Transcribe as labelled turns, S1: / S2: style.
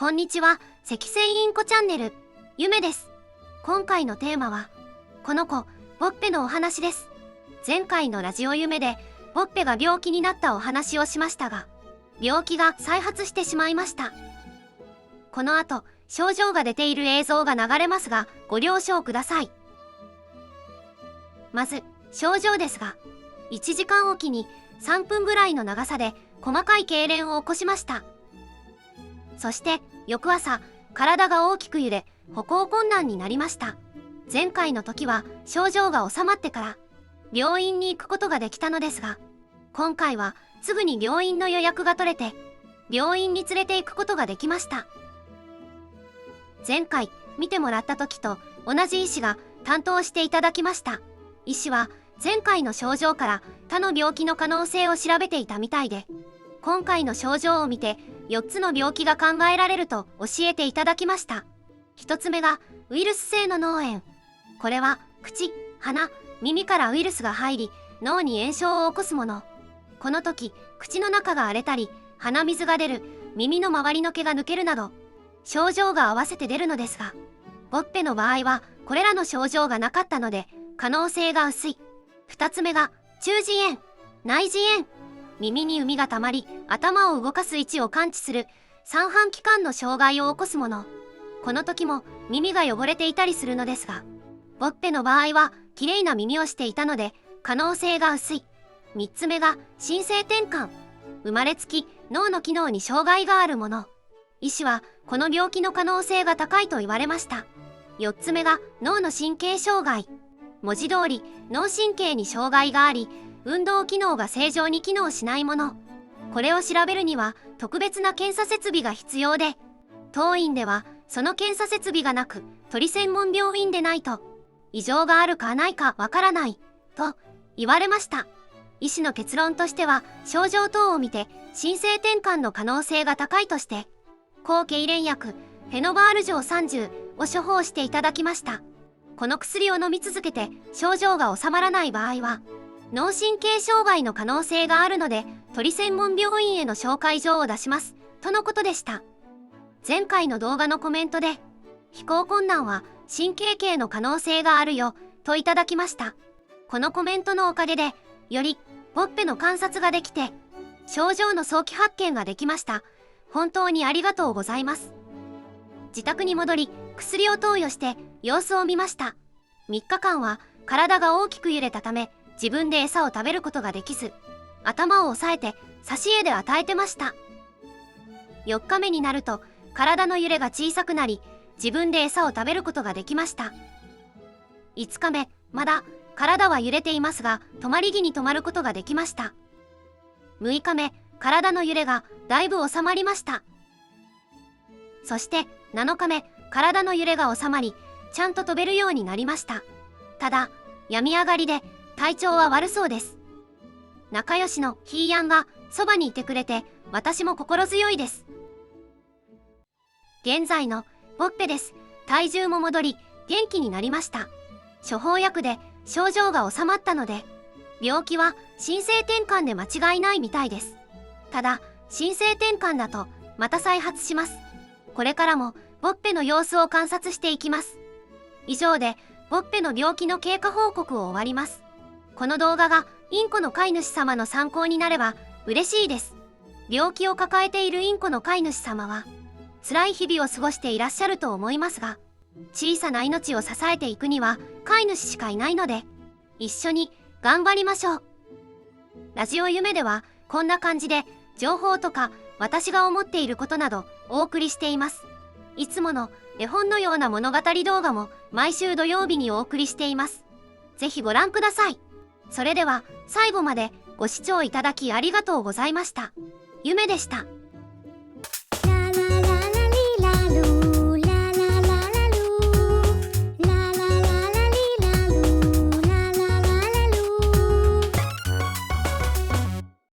S1: こんにちは、赤星インコチャンネル、ゆめです。今回のテーマは、この子、ボッペのお話です。前回のラジオ夢で、ボッペが病気になったお話をしましたが、病気が再発してしまいました。この後、症状が出ている映像が流れますが、ご了承ください。まず、症状ですが、1時間おきに3分ぐらいの長さで細かい痙攣を起こしました。そして翌朝、体が大きく揺れ歩行困難になりました。前回の時は症状が治まってから病院に行くことができたのですが、今回はすぐに病院の予約が取れて病院に連れて行くことができました。前回見てもらった時と同じ医師が担当していただきました。医師は前回の症状から他の病気の可能性を調べていたみたいで、今回の症状を見て4つの病気が考えられると教えていただきました。1つ目がウイルス性の脳炎。これは口、鼻、耳からウイルスが入り脳に炎症を起こすもの。この時口の中が荒れたり鼻水が出る、耳の周りの毛が抜けるなど症状が合わせて出るのですが、ボッペの場合はこれらの症状がなかったので可能性が薄い。2つ目が中耳炎、内耳炎。耳に膿がたまり頭を動かす位置を感知する三半規管の障害を起こすもの。この時も耳が汚れていたりするのですが、ボッペの場合はきれいな耳をしていたので可能性が薄い。3つ目が新生転換。生まれつき脳の機能に障害があるもの。医師はこの病気の可能性が高いと言われました。4つ目が脳の神経障害。文字通り脳神経に障害があり運動機能が正常に機能しないもの。これを調べるには特別な検査設備が必要で、当院ではその検査設備がなく鳥専門病院でないと異常があるかないかわからないと言われました。医師の結論としては症状等を見て新生転換の可能性が高いとして抗痙攣薬フェノバール錠30を処方していただきました。この薬を飲み続けて症状が治まらない場合は脳神経障害の可能性があるので鳥専門病院への紹介状を出しますとのことでした。前回の動画のコメントで飛行困難は神経系の可能性があるよといただきました。このコメントのおかげでよりボッペの観察ができて症状の早期発見ができました。本当にありがとうございます。自宅に戻り薬を投与して様子を見ました。3日間は体が大きく揺れたため自分で餌を食べることができず、頭を押さえて差し餌で与えてました。4日目になると体の揺れが小さくなり自分で餌を食べることができました。5日目、まだ体は揺れていますが止まり木に止まることができました。6日目、体の揺れがだいぶ収まりました。そして7日目、体の揺れが収まりちゃんと飛べるようになりました。ただ病み上がりで体調は悪そうです。仲良しのヒーヤンがそばにいてくれて私も心強いです。現在のボッペです。体重も戻り元気になりました。処方薬で症状が治まったので病気は新生転換で間違いないみたいです。ただ新生転換だとまた再発します。これからもボッペの様子を観察していきます。以上でボッペの病気の経過報告を終わります。この動画がインコの飼い主様の参考になれば嬉しいです。病気を抱えているインコの飼い主様は辛い日々を過ごしていらっしゃると思いますが、小さな命を支えていくには飼い主しかいないので一緒に頑張りましょう。ラジオ夢ではこんな感じで情報とか私が思っていることなどお送りしています。いつもの絵本のような物語動画も毎週土曜日にお送りしています。ぜひご覧ください。それでは最後までご視聴いただきありがとうございました。ゆめでした。